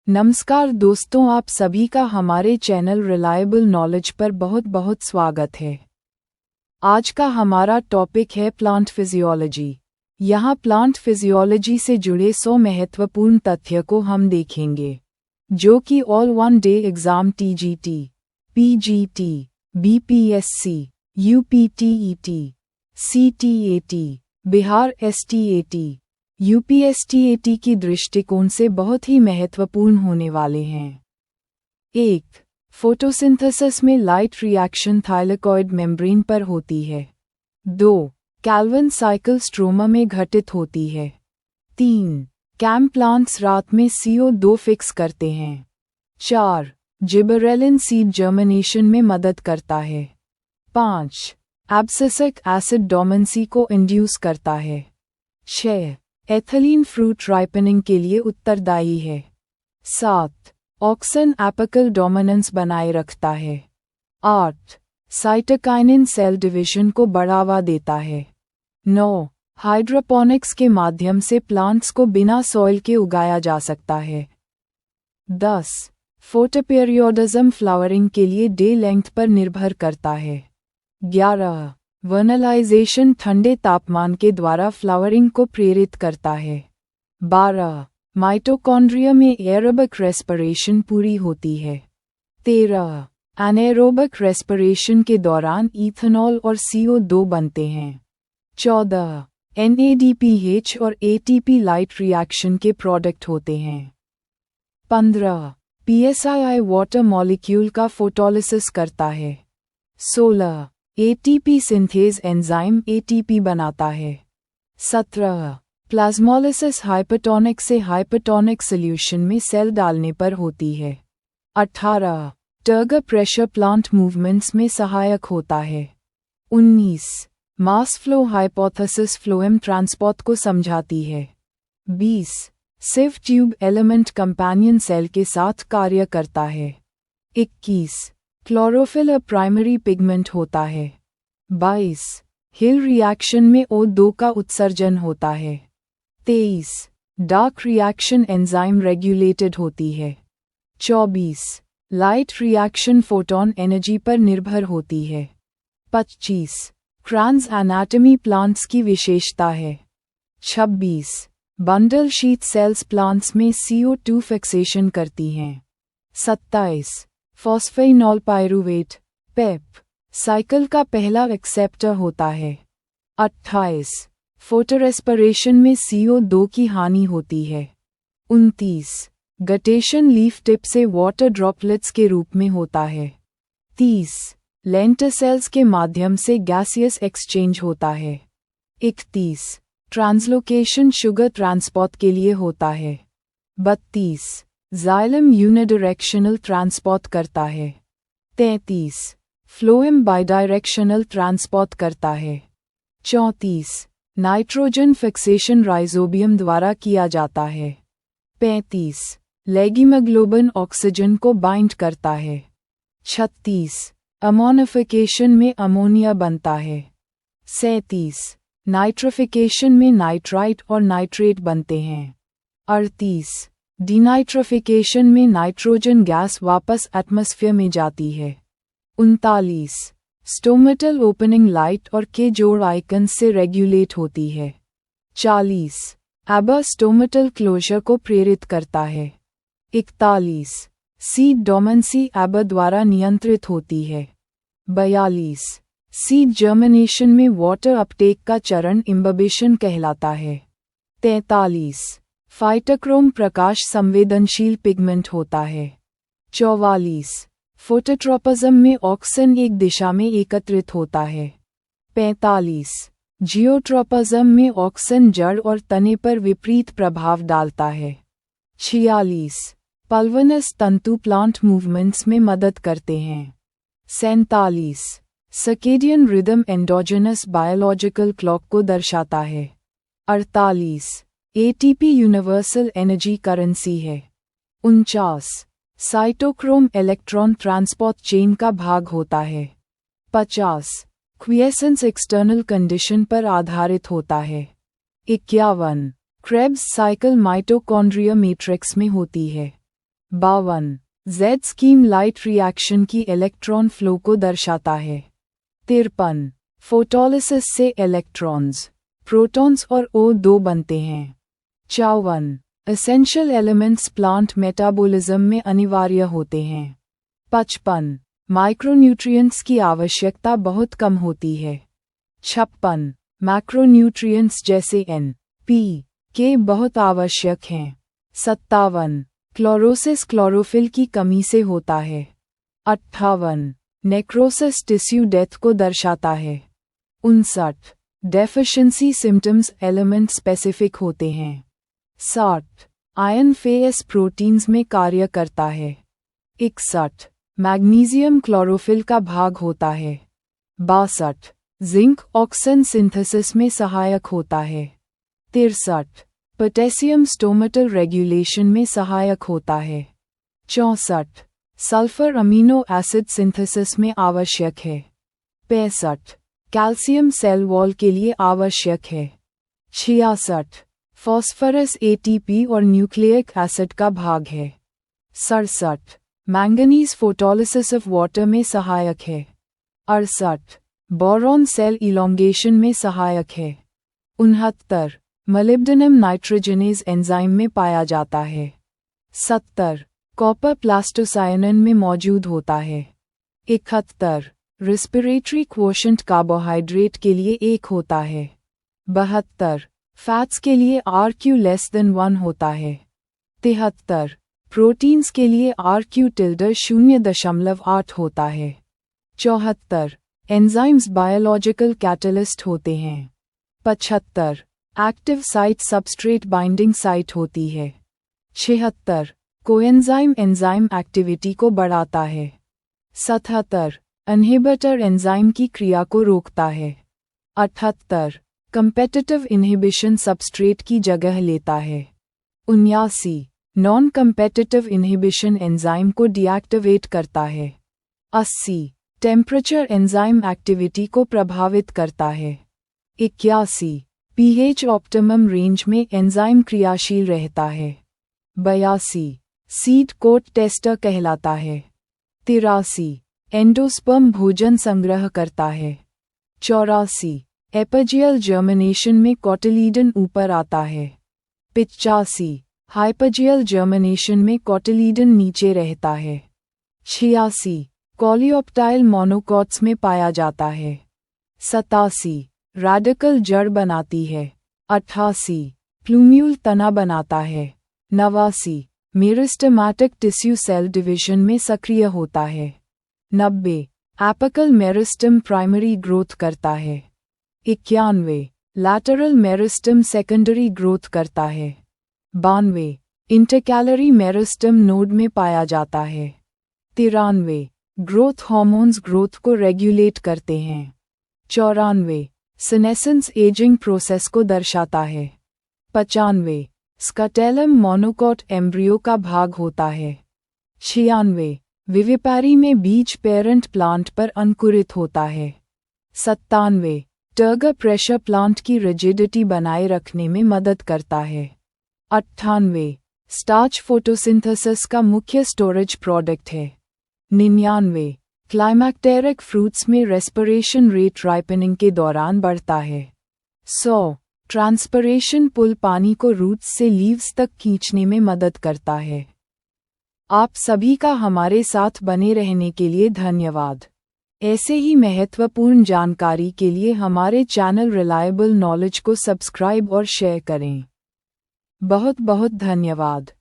नमस्कार दोस्तों, आप सभी का हमारे चैनल रिलायबल नॉलेज पर बहुत बहुत स्वागत है। आज का हमारा टॉपिक है प्लांट फिजियोलॉजी। यहाँ प्लांट फिजियोलॉजी से जुड़े 100 महत्वपूर्ण तथ्य को हम देखेंगे, जो कि all one day exam TGT, PGT, BPSC, UPTET, CTET, Bihar STET, UPSTET की दृष्टिकोण से बहुत ही महत्वपूर्ण होने वाले हैं। 1. फोटोसिंथेसिस में लाइट रिएक्शन थाइलेकॉइड मेम्ब्रेन पर होती है। 2. कैल्विन साइकिल स्ट्रोमा में घटित होती है। 3. कैम प्लांट्स रात में CO2 फिक्स करते हैं। 4. जिबरेलिन सीड जर्मिनेशन में मदद करता है। 5. एब्सिसिक एसिड डोमेंसी को इंड्यूस करता है। 6. एथिलीन फ्रूट राइपनिंग के लिए उत्तरदायी है। 7. ऑक्सिन एपिकल डोमिनेंस बनाए रखता है। 8. साइटोकाइनिन सेल डिवीजन को बढ़ावा देता है। 9. हाइड्रोपोनिक्स के माध्यम से प्लांट्स को बिना सॉइल के उगाया जा सकता है। 10. फोटोपीरियोडिज्म फ्लावरिंग के लिए डे लेंथ पर निर्भर करता है। 11. वर्नलाइजेशन ठंडे तापमान के द्वारा फ्लावरिंग को प्रेरित करता है। 12. माइटोकॉन्ड्रिया में एरोबिक रेस्पिरेशन पूरी होती है। 13. एनाएरोबिक रेस्पिरेशन के दौरान इथेनॉल और CO2 बनते हैं। 14. NADPH और ATP लाइट रिएक्शन के प्रोडक्ट होते हैं। 15. PSII वाटर मॉलिक्यूल का फोटोलिसिस करता है। 16. ATP सिंथेज एंजाइम ATP बनाता है। 17. प्लाज्मोलिसिस हाइपरटोनिक से हाइपरटोनिक सॉल्यूशन में सेल डालने पर होती है। 18. टर्गर प्रेशर प्लांट मूवमेंट्स में सहायक होता है। 19. Mass flow hypothesis phloem transport को समझाती है। 20. सिव ट्यूब एलिमेंट कंपेनियन सेल के साथ कार्य करता है। 21. क्लोरोफिल प्राइमरी पिगमेंट होता है। 22. हिल रिएक्शन में O2 का उत्सर्जन होता है। 23. डार्क रिएक्शन एंजाइम रेगुलेटेड होती है। 24. लाइट रिएक्शन फोटोन एनर्जी पर निर्भर होती है। 25. ट्रांस एनाटमी प्लांट्स की विशेषता है। 26. बंडल शीथ सेल्स प्लांट्स में CO2 फिक्सेशन करती हैं। 27. फॉस्फेनॉल पायरुवेट पेप साइकिल का पहला एक्सेप्टर होता है। 28. फोटोरेस्पिरेशन में CO2 की हानि होती है। 29. गटेशन लीफ टिप से वाटर ड्रॉपलेट्स के रूप में होता है। 30. लेंटेसेल्स के माध्यम से गैसियस एक्सचेंज होता है। 31. ट्रांसलोकेशन शुगर ट्रांसपोर्ट के लिए होता है। 32. जाइलम यूनिडायरेक्शनल ट्रांसपोर्ट करता है। 33. फ्लोएम बाइडायरेक्शनल ट्रांसपोर्ट करता है। 34. नाइट्रोजन फिक्सेशन राइजोबियम द्वारा किया जाता है। 35. लेगिमोग्लोबिन ऑक्सीजन को बाइंड करता है। 36. अमोनिफिकेशन में अमोनिया बनता है। 37. नाइट्रिफिकेशन में नाइट्राइट और नाइट्रेट बनते हैं। 38. डीनाइट्रिफिकेशन में नाइट्रोजन गैस वापस एटमॉस्फेयर में जाती है। 39. स्टोमेटल ओपनिंग लाइट और के जोड़ आइकन से रेगुलेट होती है। 40. एबा स्टोमेटल क्लोजर को प्रेरित करता है। 41. सीड डोमेंसी एबा द्वारा नियंत्रित होती है। 42. सीड जर्मिनेशन में वाटर अपटेक का चरण इम्बिबिशन कहलाता है। 43. फाइटोक्रोम प्रकाश संवेदनशील पिगमेंट होता है। 44. फोटोट्रोपिज्म में ऑक्सिन एक दिशा में एकत्रित होता है। 45. जियोट्रोपिज्म में ऑक्सिन जड़ और तने पर विपरीत प्रभाव डालता है। 46. पल्वनस तंतु प्लांट मूवमेंट्स में मदद करते हैं। 47. Circadian rhythm endogenous biological clock को दर्शाता है। 48. ATP यूनिवर्सल एनर्जी करेंसी है। 49. साइटोक्रोम इलेक्ट्रॉन ट्रांसपोर्ट चेन का भाग होता है। 50. क्विएसेंस एक्सटर्नल कंडीशन पर आधारित होता है। 51. क्रेब्स साइकिल माइटोकॉन्ड्रिया मैट्रिक्स में होती है। 52 Z स्कीम लाइट रिएक्शन की इलेक्ट्रॉन फ्लो को दर्शाता है। 53 फोटोलिसिस से इलेक्ट्रॉन्स, प्रोटॉन्स और O2 बनते हैं। 54 एसेंशियल एलिमेंट्स प्लांट मेटाबॉलिज्म में अनिवार्य होते हैं। 55 माइक्रोन्यूट्रिएंट्स की आवश्यकता बहुत कम होती है। 56 मैक्रोन्यूट्रिएंट्स जैसे N, P, K बहुत आवश्यक हैं। 57 क्लोरोसिस क्लोरोफिल की कमी से होता है। 58 नेक्रोसिस टिश्यू डेथ को दर्शाता है। 59 डेफिशिएंसी सिम्टम्स एलिमेंट स्पेसिफिक होते हैं। 60 आयरन फेस प्रोटीन्स में कार्य करता है। 61 मैग्नीशियम क्लोरोफिल का भाग होता है। 62 जिंक ऑक्सीजन सिंथेसिस में सहायक होता है। 63 पोटेशियम स्टोमेटल रेगुलेशन में सहायक होता है। 64 सल्फर अमीनो एसिड सिंथेसिस में आवश्यक है। 65 कैल्शियम सेल वॉल के लिए आवश्यक है। 66 फॉस्फोरस एटीपी और न्यूक्लिक एसिड का भाग है। 67 मैंगनीज फोटोलिसिस ऑफ वाटर में सहायक है। 68 बोरॉन सेल इलोंगेशन में सहायक है। 69 मोलिब्डेनम नाइट्रोजनेज एंजाइम में पाया जाता है। 70 कॉपर प्लास्टोसायनिन में मौजूद होता है। 71 रेस्पिरेटरी क्वोशंट कार्बोहाइड्रेट के लिए 1 होता है। 72 फैट्स के लिए RQ<1 होता है। 73 प्रोटीन्स के लिए RQ tilde 0.8 होता है। 74 एंजाइम्स बायोलॉजिकल कैटलिस्ट होते हैं। 75 active site substrate binding site होती है। 76 कोएंजाइम एंजाइम एक्टिविटी को बढ़ाता है। 77 इन्हिबिटर एंजाइम की क्रिया को रोकता है। 78 कंपेटिटिव इन्हिबिशन सबस्ट्रेट की जगह लेता है। 79 नॉन कंपेटिटिव इन्हिबिशन एंजाइम को डीएक्टिवेट करता है। 80 टेम्परेचर एंजाइम एक्टिविटी को प्रभावित करता है। 81 pH ऑप्टिमम रेंज में एंजाइम क्रियाशील रहता है। 82 सीड कोट टेस्टर कहलाता है। 83 एंडोस्पर्म भोजन संग्रह करता है। 84 एपिजियल जर्मिनेशन में कोटिलीडन ऊपर आता है। 85 हाइपजियल जर्मिनेशन में कोटिलीडन नीचे रहता है। 86 कॉलियोप्टाइल मोनोकॉट्स में पाया जाता है। 87 रेडिकल जड़ बनाती है। 88 प्लूम्यूल तना बनाता है। 89 मेरिस्टेमेटिक टिश्यू सेल डिवीजन में सक्रिय होता है। 90 एपिकल मेरिस्टेम प्राइमरी ग्रोथ करता है। 91 लैटरल मेरिस्टेम सेकेंडरी ग्रोथ करता है। 92 इंटरकैलरी मेरिस्टेम नोड में पाया जाता है। 93 ग्रोथ हार्मोन्स ग्रोथ को रेगुलेट करते हैं। 94 सीनेसेंस एजिंग प्रोसेस को दर्शाता है। 95 स्कटेलम मोनोकॉट एम्ब्रियो का भाग होता है। 96 विविपैरी में बीज पेरेंट प्लांट पर अंकुरित होता है। 97 टर्गर प्रेशर प्लांट की रिजिडिटी बनाए रखने में मदद करता है। 98 स्टार्च फोटोसिंथेसिस का मुख्य स्टोरेज प्रोडक्ट है। 99 क्लाइमैक्टेरिक फ्रूट्स में रेस्पिरेशन रेट राइपनिंग के दौरान बढ़ता है। 100 ट्रांसपिरेशन पुल पानी को रूट्स से लीव्स तक खींचने में मदद करता है। आप सभी का हमारे साथ बने रहने के लिए धन्यवाद। ऐसे ही महत्वपूर्ण जानकारी के लिए हमारे चैनल रिलायबल नॉलेज को सब्सक्राइब और शेयर करें। बहुत बहुत धन्यवाद।